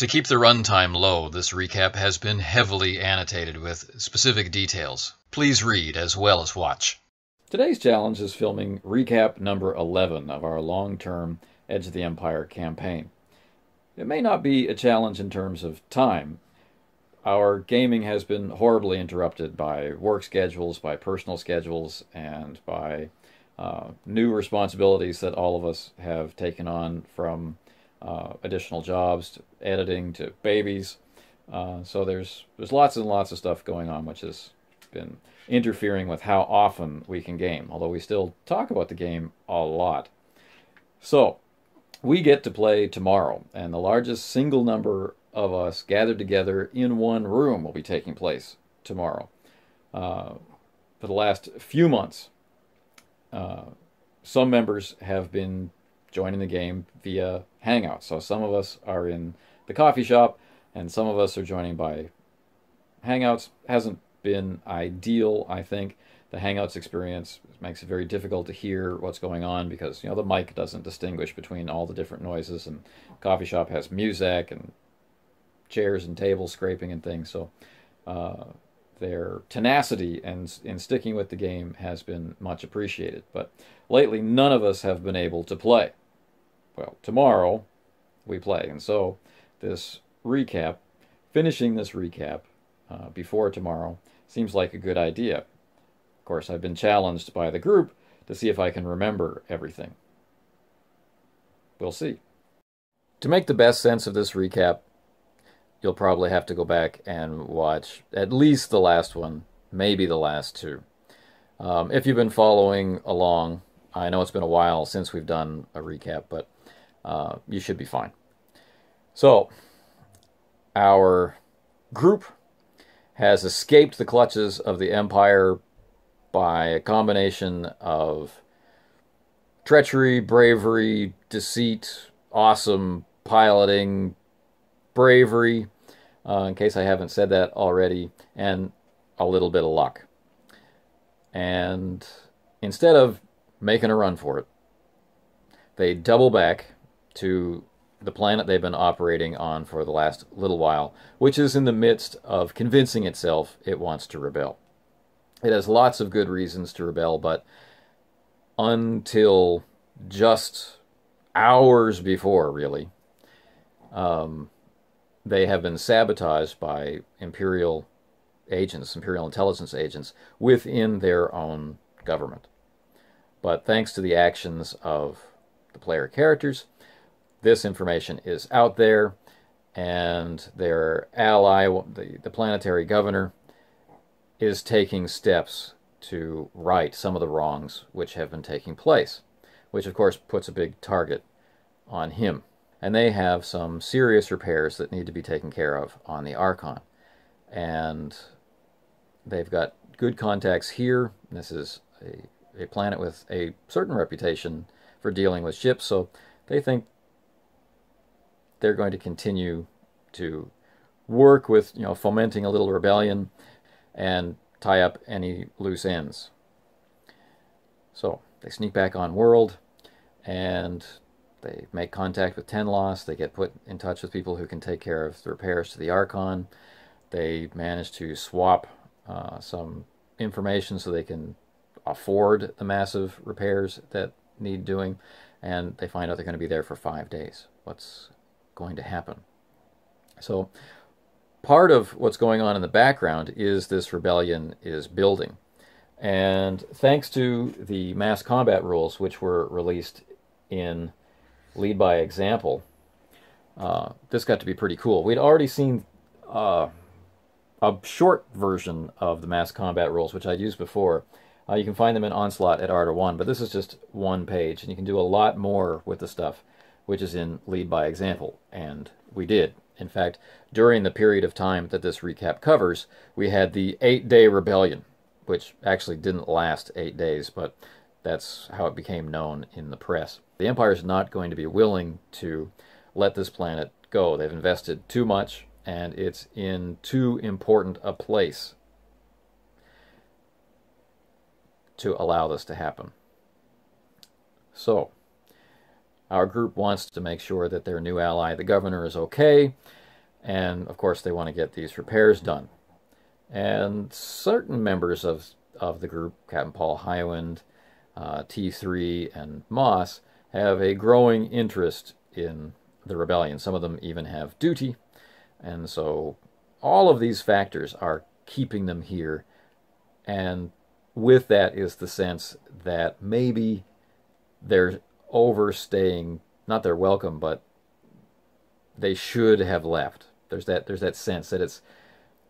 To keep the runtime low, this recap has been heavily annotated with specific details. Please read as well as watch. Today's challenge is filming recap number 11 of our long-term Edge of the Empire campaign. It may not be a challenge in terms of time. Our gaming has been horribly interrupted by work schedules, by personal schedules, and by new responsibilities that all of us have taken on, from additional jobs to editing to babies. So there's lots and lots of stuff going on, which has been interfering with how often we can game, although we still talk about the game a lot. So we get to play tomorrow, and the largest single number of us gathered together in one room will be taking place tomorrow. For the last few months, some members have been joining the game via Hangouts. So some of us are in the coffee shop, and some of us are joining by Hangouts. Hasn't been ideal, I think. The Hangouts experience makes it very difficult to hear what's going on because, the mic doesn't distinguish between all the different noises, and coffee shop has music and chairs and tables scraping and things. So their tenacity and in sticking with the game has been much appreciated. But lately, none of us have been able to play. Well, tomorrow we play, and so this recap, finishing this recap before tomorrow, seems like a good idea. Of course, I've been challenged by the group to see if I can remember everything. We'll see. To make the best sense of this recap, you'll probably have to go back and watch at least the last one, maybe the last two. If you've been following along, I know it's been a while since we've done a recap, but you should be fine. So, our group has escaped the clutches of the Empire by a combination of treachery, bravery, deceit, awesome piloting, bravery, in case I haven't said that already, and a little bit of luck. And instead of making a run for it, they double back to the planet they've been operating on for the last little while, which is in the midst of convincing itself it wants to rebel. It has lots of good reasons to rebel, but until just hours before, really, they have been sabotaged by Imperial agents, Imperial intelligence agents, within their own government. But thanks to the actions of the player characters, this information is out there, and their ally, the planetary governor, is taking steps to right some of the wrongs which have been taking place, which of course puts a big target on him. And they have some serious repairs that need to be taken care of on the Archon. And they've got good contacts here. This is a planet with a certain reputation for dealing with ships, so they think they're going to continue to work with, fomenting a little rebellion and tie up any loose ends. So they sneak back on world, and they make contact with Tenloss. They get put in touch with people who can take care of the repairs to the Archon. They manage to swap some information so they can afford the massive repairs that need doing, and they find out they're going to be there for 5 days. What's going to happen? So part of what's going on in the background is this rebellion is building. And thanks to the mass combat rules, which were released in Lead by Example, this got to be pretty cool. We'd already seen a short version of the mass combat rules, which I'd used before. You can find them in Onslaught at Ardor 1, but this is just one page, and you can do a lot more with the stuff which is in Lead by Example, and we did. In fact, during the period of time that this recap covers, we had the 8-day rebellion, which actually didn't last 8 days, but that's how it became known in the press. The Empire is not going to be willing to let this planet go. They've invested too much, and it's in too important a place to allow this to happen. So, our group wants to make sure that their new ally, the governor, is okay, And of course they want to get these repairs done. And certain members of the group, Captain Paul Hyland, T3, and Moss, have a growing interest in the rebellion. Some of them even have duty. And so all of these factors are keeping them here. And with that is the sense that maybe they're overstaying, not their welcome, but they should have left. There's that sense that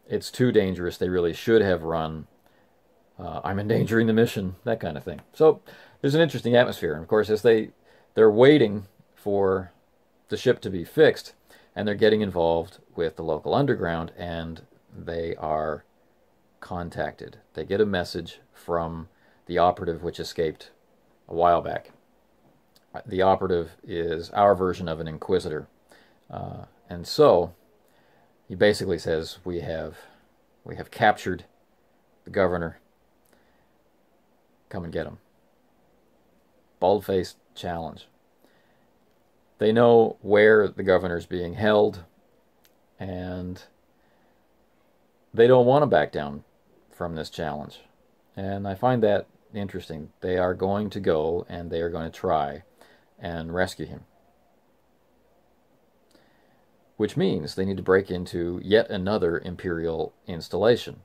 it's too dangerous. They really should have run. I'm endangering the mission, that kind of thing. So there's an interesting atmosphere. And of course, as they're waiting for the ship to be fixed, and they're getting involved with the local underground, and they are contacted. They get a message from the operative which escaped a while back. The operative is our version of an inquisitor. And so he basically says, we have captured the governor. Come and get him. Bald-faced challenge. They know where the governor's being held, and they don't want to back down from this challenge. And I find that interesting. They are going to go, and they are going to try and rescue him. Which means they need to break into yet another Imperial installation.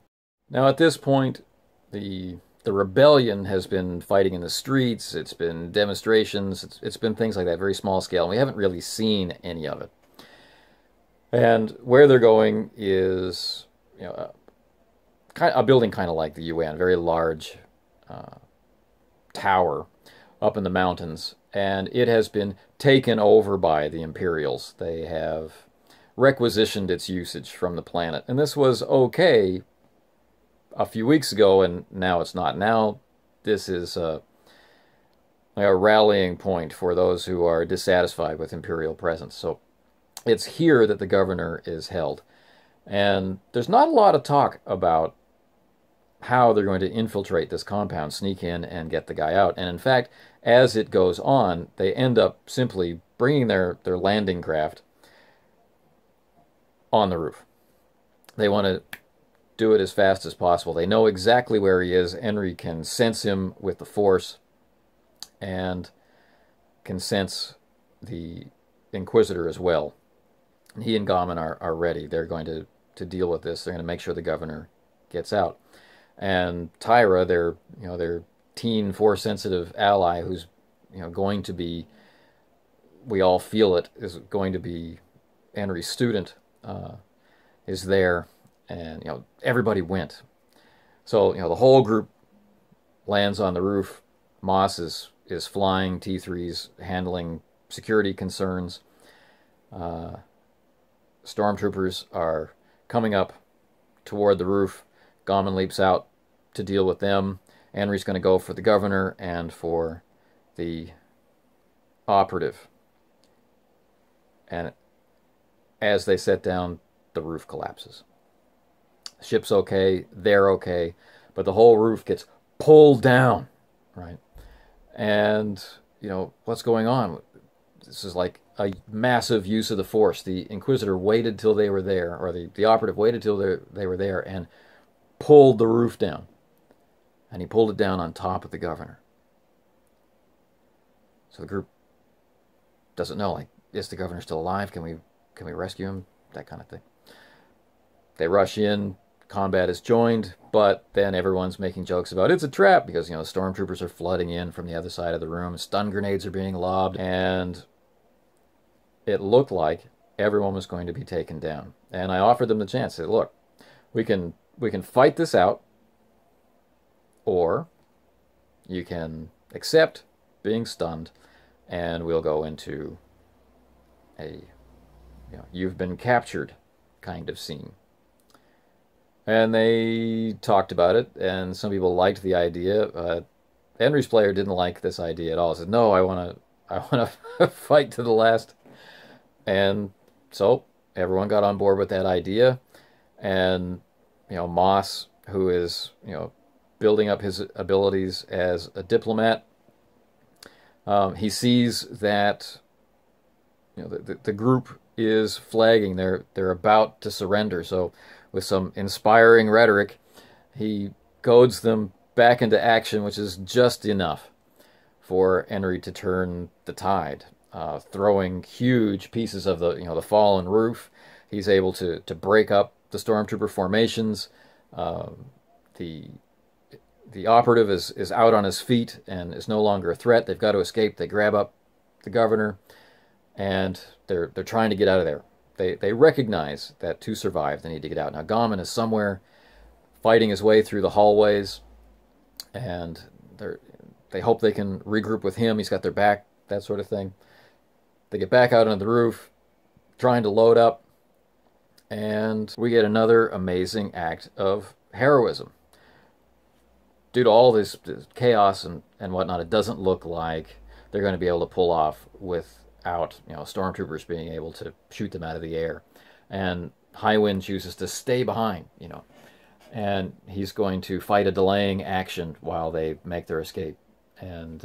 Now at this point, the rebellion has been fighting in the streets, it's been demonstrations, it's been things like that, very small scale, and we haven't really seen any of it. And where they're going is, a building kind of like the UN, very large tower up in the mountains, and it has been taken over by the Imperials. They have requisitioned its usage from the planet, and this was okay a few weeks ago, and now it's not. Now this is a rallying point for those who are dissatisfied with Imperial presence. So it's here that the governor is held. And there's not a lot of talk about how they're going to infiltrate this compound, sneak in and get the guy out. And in fact, as it goes on, they end up simply bringing their landing craft on the roof. They want to do it as fast as possible. They know exactly where he is. Henry can sense him with the Force and can sense the Inquisitor as well. And he and Gaumon are ready. They're going to deal with this. They're going to make sure the governor gets out. And Tyra, their teen Force-sensitive ally, who's going to be, we all feel it, is going to be Henry's student, is there. And everybody went. So the whole group lands on the roof. Moss is flying. T3's handling security concerns. Stormtroopers are coming up toward the roof. Gaumon leaps out to deal with them. Henry's going to go for the governor and for the operative. And as they set down, the roof collapses. Ship's okay, they're okay, but the whole roof gets pulled down, right? And, what's going on? This is like a massive use of the Force. The Inquisitor waited till they were there, or the operative waited till they were there and pulled the roof down. And he pulled it down on top of the governor. So the group doesn't know, is the governor still alive? Can we rescue him? That kind of thing. They rush in. Combat is joined, but then everyone's making jokes about it's a trap because, stormtroopers are flooding in from the other side of the room. Stun grenades are being lobbed, and it looked like everyone was going to be taken down. And I offered them the chance. I said, look, we can fight this out, or you can accept being stunned, and we'll go into a, you've been captured kind of scene. And they talked about it, and some people liked the idea. Henry's player didn't like this idea at all. He said, no, I want to fight to the last. And so everyone got on board with that idea. And, Moss, who is, building up his abilities as a diplomat, he sees that, the group is flagging. They're about to surrender. So with some inspiring rhetoric, he goads them back into action, which is just enough for Henry to turn the tide, throwing huge pieces of the fallen roof. He's able to break up the stormtrooper formations. The operative is out on his feet and is no longer a threat. They've got to escape. They grab up the governor, and they're trying to get out of there. They recognize that to survive, they need to get out. Now, Gammon is somewhere fighting his way through the hallways, and they hope they can regroup with him. He's got their back, that sort of thing. They get back out onto the roof, trying to load up, and we get another amazing act of heroism. Due to all this chaos and whatnot, it doesn't look like they're going to be able to pull off without stormtroopers being able to shoot them out of the air. And Highwind chooses to stay behind, and he's going to fight a delaying action while they make their escape. And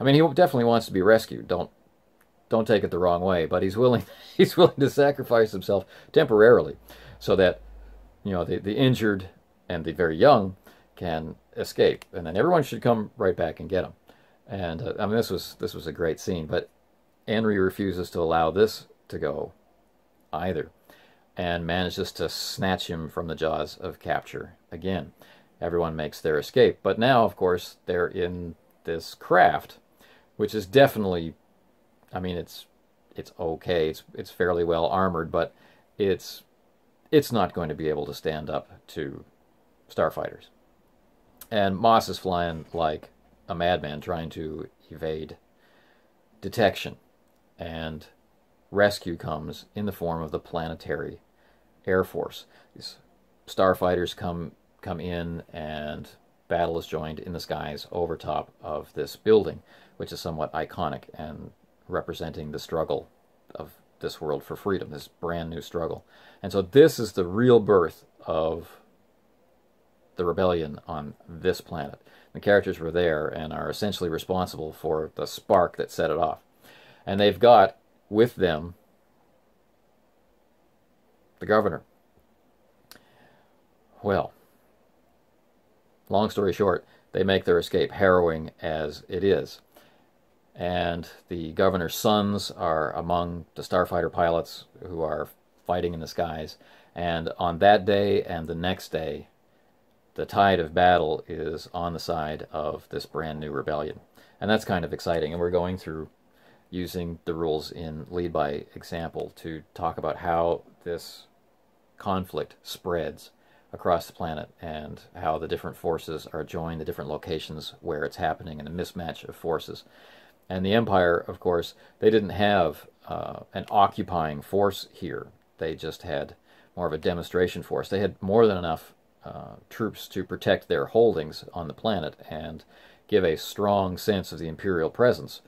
I mean, he definitely wants to be rescued. Don't take it the wrong way, but he's willing to sacrifice himself temporarily so that the injured and the very young can escape, and then everyone should come right back and get him. And I mean, this was a great scene, but Henry refuses to allow this to go either, and manages to snatch him from the jaws of capture again. Everyone makes their escape, but now, of course, they're in this craft, which is definitely, I mean, it's okay. It's fairly well armored, but it's not going to be able to stand up to starfighters. And Moss is flying like a madman, trying to evade detection. And rescue comes in the form of the Planetary Air Force. These starfighters come in, and battle is joined in the skies over top of this building, which is somewhat iconic and representing the struggle of this world for freedom, this brand new struggle. And so this is the real birth of the rebellion on this planet. The characters were there and are essentially responsible for the spark that set it off. And they've got with them the governor. Well, long story short, they make their escape, harrowing as it is. And the governor's sons are among the starfighter pilots who are fighting in the skies. And on that day and the next day, the tide of battle is on the side of this brand new rebellion. And that's kind of exciting. And we're going through using the rules in Lead by Example to talk about how this conflict spreads across the planet and how the different forces are joined, the different locations where it's happening, and a mismatch of forces. And the Empire, of course, they didn't have an occupying force here. They just had more of a demonstration force. They had more than enough troops to protect their holdings on the planet and give a strong sense of the Imperial presence.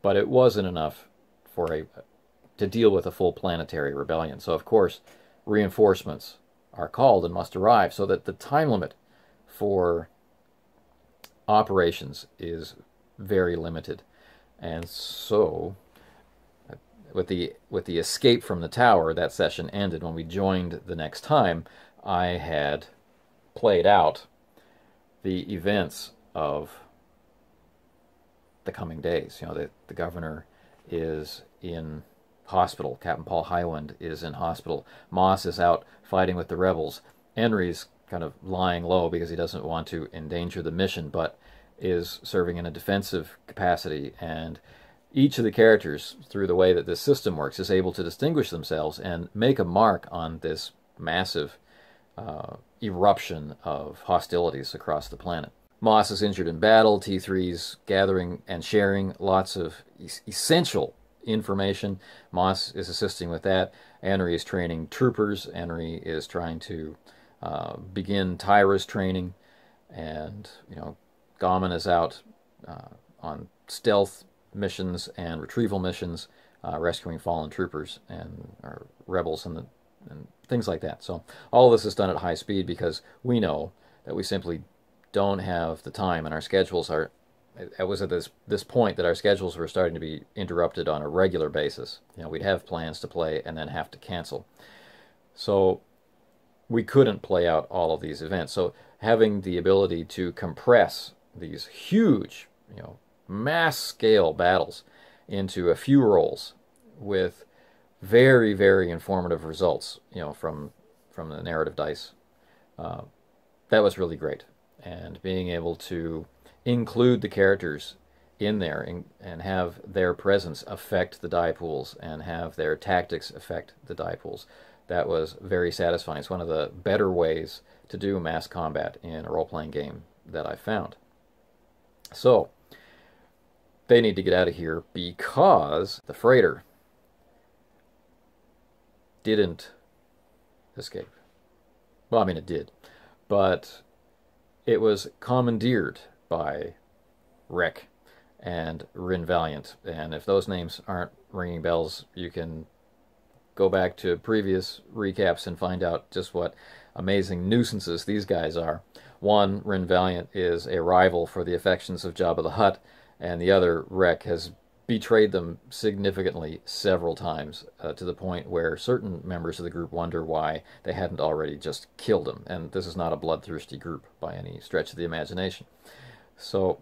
But it wasn't enough to deal with a full planetary rebellion. So, of course, reinforcements are called and must arrive, so that the time limit for operations is very limited. And so, with the escape from the tower, that session ended. When we joined the next time, I had played out the events of the coming days. The governor is in hospital. Captain Paul Highwind is in hospital. Moss is out fighting with the rebels. Henry's kind of lying low because he doesn't want to endanger the mission, but is serving in a defensive capacity. And each of the characters, through the way that this system works, is able to distinguish themselves and make a mark on this massive eruption of hostilities across the planet. Moss is injured in battle. T3's gathering and sharing lots of essential information. Moss is assisting with that. Henry is training troopers. Henry is trying to begin Tyra's training. And, Gammon is out on stealth missions and retrieval missions, rescuing fallen troopers and rebels and things like that. So all of this is done at high speed because we know that we simply don't have the time, and our schedules are it was at this point that our schedules were starting to be interrupted on a regular basis. You know, we'd have plans to play and then have to cancel. So we couldn't play out all of these events. So having the ability to compress these huge, you know, mass scale battles into a few rolls with very, very informative results, you know, from the narrative dice, that was really great. And being able to include the characters in there and have their presence affect the die pools and have their tactics affect the die pools, that was very satisfying. It's one of the better ways to do mass combat in a role-playing game that I found. So they need to get out of here because the freighter didn't escape. Well, I mean, it did, but it was commandeered by Wreck and Rin Valiant. And if those names aren't ringing bells, you can go back to previous recaps and find out just what amazing nuisances these guys are. One, Rin Valiant, is a rival for the affections of Jabba the Hutt, and the other, Wreck, has betrayed them significantly several times, to the point where certain members of the group wonder why they hadn't already just killed him. And this is not a bloodthirsty group by any stretch of the imagination. So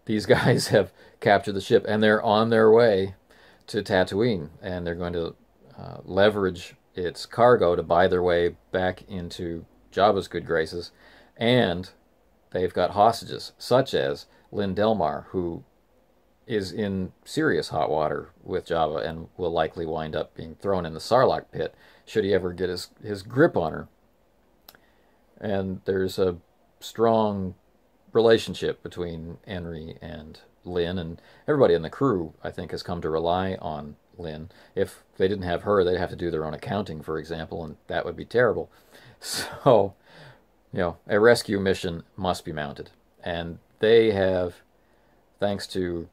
these guys have captured the ship, and they're on their way to Tatooine, and they're going to leverage its cargo to buy their way back into Jabba's good graces. And they've got hostages, such as Lynn Delmar, who is in serious hot water with Jabba and will likely wind up being thrown in the Sarlacc pit should he ever get his grip on her. And there's a strong relationship between Henry and Lynn, and everybody in the crew, I think, has come to rely on Lynn. If they didn't have her, they'd have to do their own accounting, for example, and that would be terrible. So, you know, a rescue mission must be mounted. And they have, thanks to,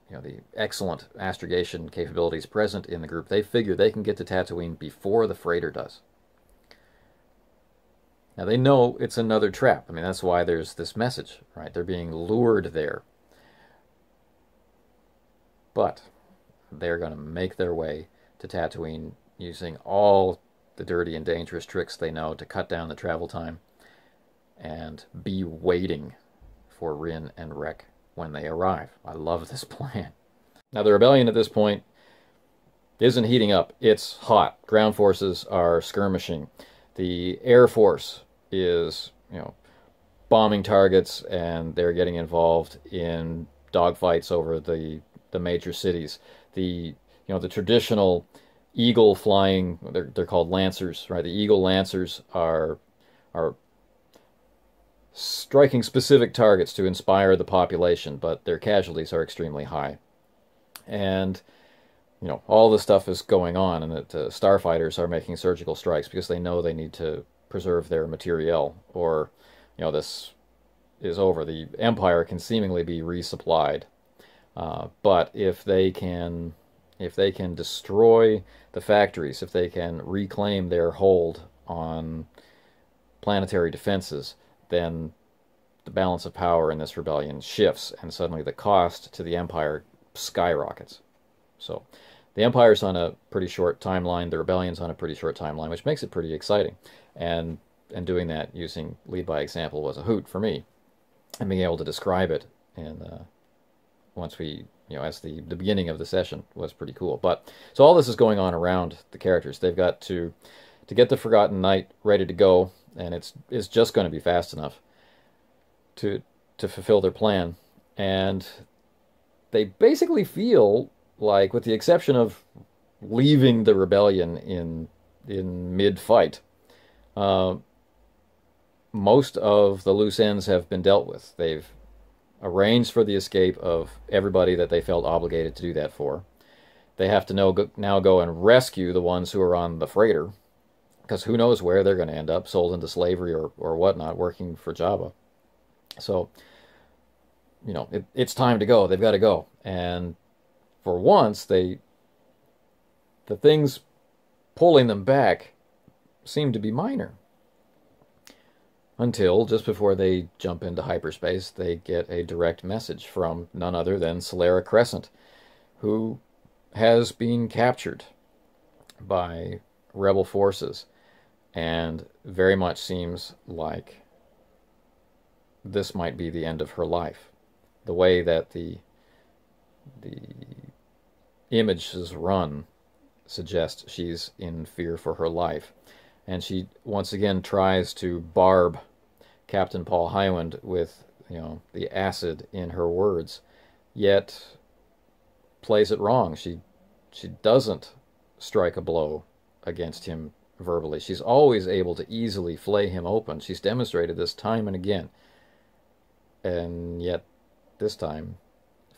you know, the excellent astrogation capabilities present in the group, they figure they can get to Tatooine before the freighter does. Now, they know it's another trap. I mean, that's why there's this message, right? They're being lured there. But they're going to make their way to Tatooine using all the dirty and dangerous tricks they know to cut down the travel time and be waiting for Rin and Wreck when they arrive. I love this plan. Now, the rebellion at this point isn't heating up. It's hot. Ground forces are skirmishing. The Air Force is, you know, bombing targets, and they're getting involved in dogfights over the major cities. The traditional eagle flying, they're called lancers, right? The eagle lancers are striking specific targets to inspire the population, but their casualties are extremely high. And, you know, all this stuff is going on, and that starfighters are making surgical strikes because they know they need to preserve their materiel, or, you know, this is over. The Empire can seemingly be resupplied, but if they can destroy the factories, if they can reclaim their hold on planetary defenses, then the balance of power in this rebellion shifts, and suddenly the cost to the Empire skyrockets. So the Empire's on a pretty short timeline, the rebellion's on a pretty short timeline, which makes it pretty exciting. And doing that using lead by example was a hoot for me. And being able to describe it, and once we, you know, as the beginning of the session was pretty cool. But so all this is going on around the characters. They've got to get the Forgotten Knight ready to go, and it's just going to be fast enough to fulfill their plan. And they basically feel like, with the exception of leaving the rebellion in mid-fight, most of the loose ends have been dealt with. They've arranged for the escape of everybody that they felt obligated to do that for. They have to now go and rescue the ones who are on the freighter, because who knows where they're going to end up, sold into slavery or whatnot, working for Jabba. So, you know, it's time to go. They've got to go. And for once, the things pulling them back seem to be minor. until just before they jump into hyperspace, they get a direct message from none other than Solera Crescent, who has been captured by rebel forces, and very much seems like this might be the end of her life. The way that the images run suggests she's in fear for her life. And she once again tries to barb Captain Paul Hyland with, the acid in her words, yet plays it wrong. She doesn't strike a blow against him verbally. She's always able to easily flay him open. She's demonstrated this time and again. And yet, this time,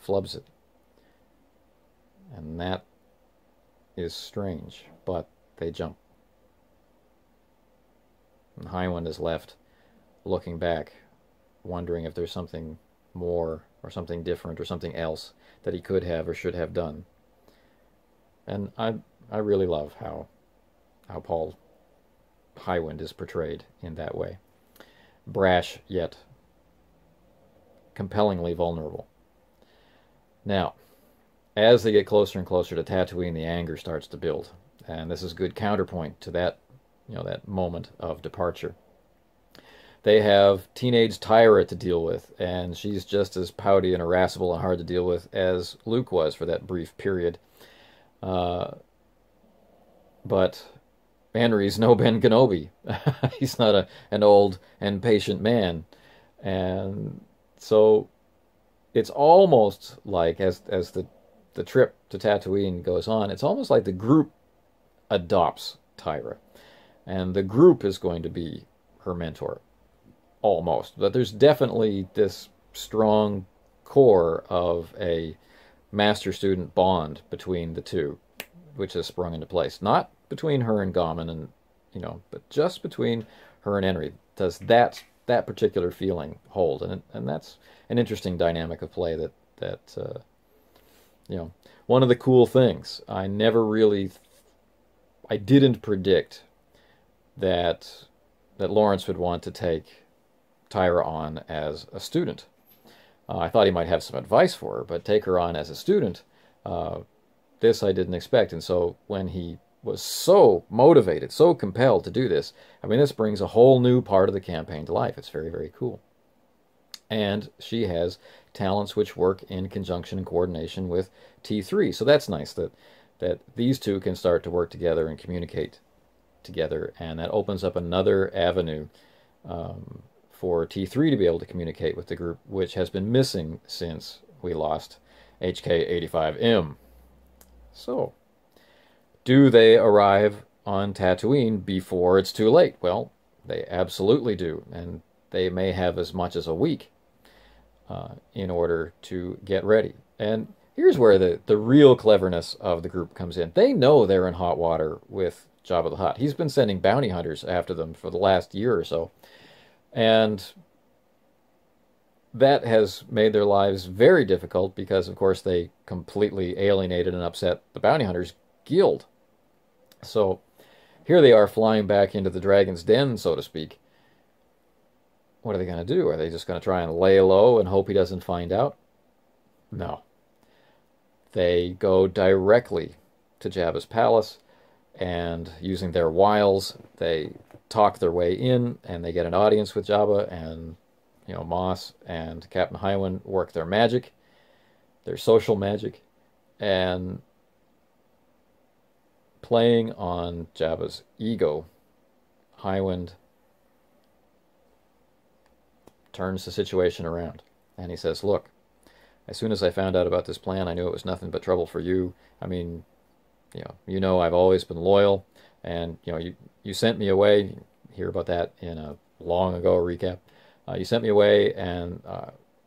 flubs it. And that is strange, but they jump. And Hyland is left looking back, wondering if there's something more or something different or something else that he could have or should have done. And I really love how Paul Hyland is portrayed in that way. Brash, yet compellingly vulnerable. Now, as they get closer and closer to Tatooine, the anger starts to build. And this is good counterpoint to that, that moment of departure. They have teenage Tyra to deal with, and she's just as pouty and irascible and hard to deal with as Luke was for that brief period. But Henry's no Ben Kenobi. He's not an old and patient man. And so it's almost like, as the trip to Tatooine goes on, it's almost like the group adopts Tyra. And the group is going to be her mentor. Almost. But there's definitely this strong core of a master-student bond between the two, which has sprung into place. Not between her and Gauman, and but just between her and Henry. Does that particular feeling hold? And that's an interesting dynamic of play that one of the cool things. I didn't predict that Lawrence would want to take Tyra on as a student. I thought he might have some advice for her, but take her on as a student, this I didn't expect. And so when he was so motivated, so compelled to do this, this brings a whole new part of the campaign to life. It's very, very cool. And she has talents which work in conjunction and coordination with T3. So that's nice that these two can start to work together and communicate together, and that opens up another avenue for T3 to be able to communicate with the group, which has been missing since we lost HK-85M. So, do they arrive on Tatooine before it's too late? Well, they absolutely do, and they may have as much as a week in order to get ready. And here's where the real cleverness of the group comes in. They know they're in hot water with Jabba the Hutt. He's been sending bounty hunters after them for the last year or so. And that has made their lives very difficult because, of course, they completely alienated and upset the bounty hunters guild. So here they are flying back into the dragon's den, so to speak. What are they going to do? Are they just going to try and lay low and hope he doesn't find out? No. They go directly to Jabba's palace, and using their wiles, they talk their way in, and they get an audience with Jabba, and Moss and Captain Hyland work their magic, their social magic, and playing on Jabba's ego, Hyland turns the situation around, and he says, look, as soon as I found out about this plan, I knew it was nothing but trouble for you. I've always been loyal, and you sent me away. You hear about that in a long ago recap. You sent me away, and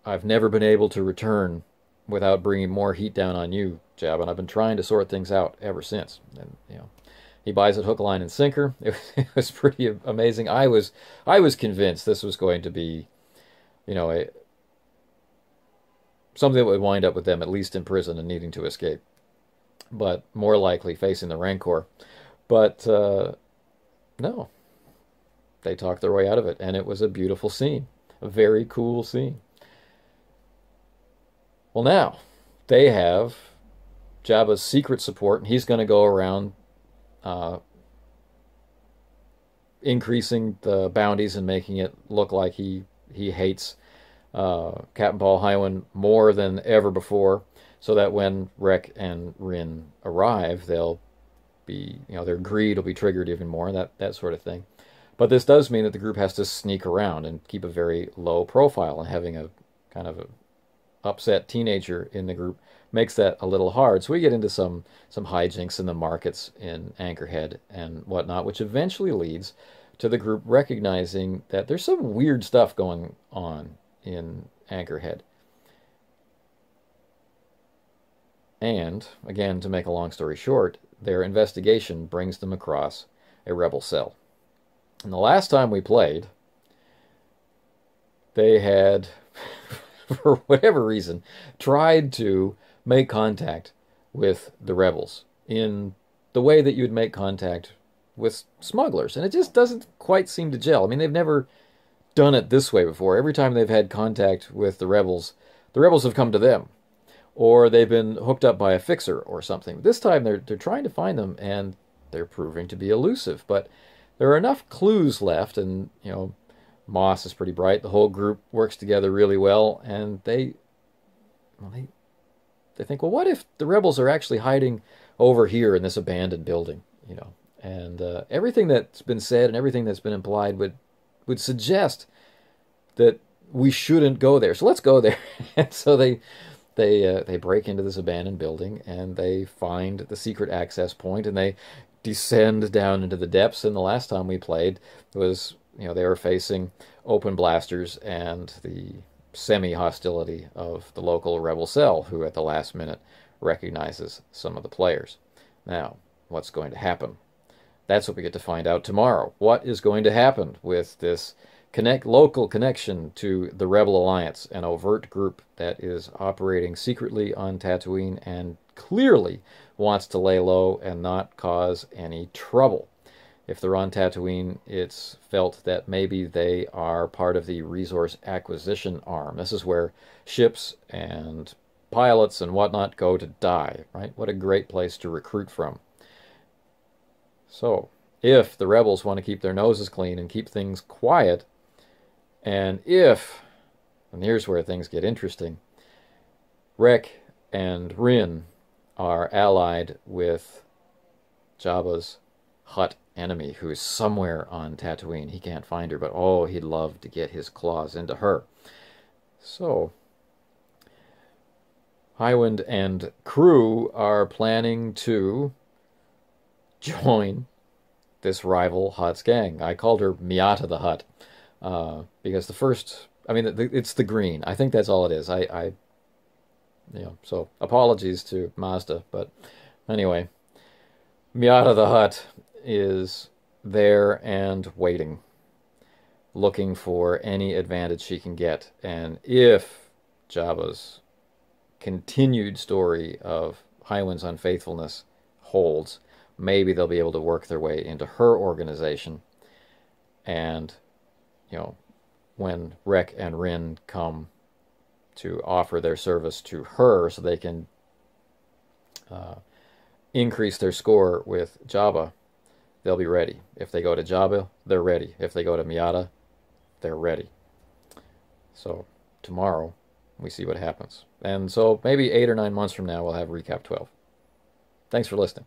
I've never been able to return without bringing more heat down on you, Jabba, and I've been trying to sort things out ever since. And he buys it hook, line, and sinker. It was pretty amazing. I was convinced this was going to be, something that would wind up with them at least in prison and needing to escape, but more likely facing the Rancor. But no, they talked their way out of it, and it was a beautiful scene, a very cool scene. Well, now they have Jabba's secret support, and he's going to go around increasing the bounties and making it look like he hates Captain Paul Hywen more than ever before, so that when Rek and Rin arrive, they'll be, their greed will be triggered even more, that sort of thing. But this does mean that the group has to sneak around and keep a very low profile, and having a kind of a upset teenager in the group makes that a little hard. So we get into some hijinks in the markets in Anchorhead and whatnot, which eventually leads to the group recognizing that there's some weird stuff going on in Anchorhead. And, again, to make a long story short, their investigation brings them across a rebel cell. And the last time we played, they had, for whatever reason, tried to make contact with the rebels in the way that you'd make contact with smugglers. And it just doesn't quite seem to gel. I mean, they've never done it this way before. Every time they've had contact with the rebels have come to them, or they've been hooked up by a fixer or something. This time they're trying to find them, and they're proving to be elusive. But there are enough clues left, and Moss is pretty bright. The whole group works together really well, and they think, well, what if the rebels are actually hiding over here in this abandoned building? And everything that's been said and everything that's been implied would suggest that we shouldn't go there. So let's go there. And so they break into this abandoned building, and they find the secret access point, and they descend down into the depths. And the last time we played was, they were facing open blasters and the semi-hostility of the local rebel cell, who at the last minute recognizes some of the players. Now, what's going to happen? That's what we get to find out tomorrow. What is going to happen with this local connection to the Rebel Alliance, an overt group that is operating secretly on Tatooine and clearly wants to lay low and not cause any trouble. If they're on Tatooine, it's felt that maybe they are part of the resource acquisition arm. This is where ships and pilots and whatnot go to die, right? What a great place to recruit from. So, if the rebels want to keep their noses clean and keep things quiet, and here's where things get interesting, Rek and Rin are allied with Jabba's Hutt enemy, who is somewhere on Tatooine. He can't find her, but oh, he'd love to get his claws into her. So, Hywind and crew are planning to join this rival Hutt's gang. I called her Miata the Hutt, because the first, it's the green. I think that's all it is. So apologies to Mazda, but anyway, Miata the Hutt is there and waiting, looking for any advantage she can get. And if Jabba's continued story of Hywin's unfaithfulness holds, maybe they'll be able to work their way into her organization. And, when Rek and Rin come to offer their service to her so they can increase their score with Jabba, they'll be ready. If they go to Jabba, they're ready. If they go to Miata, they're ready. So tomorrow, we see what happens. And so maybe 8 or 9 months from now, we'll have Recap 12. Thanks for listening.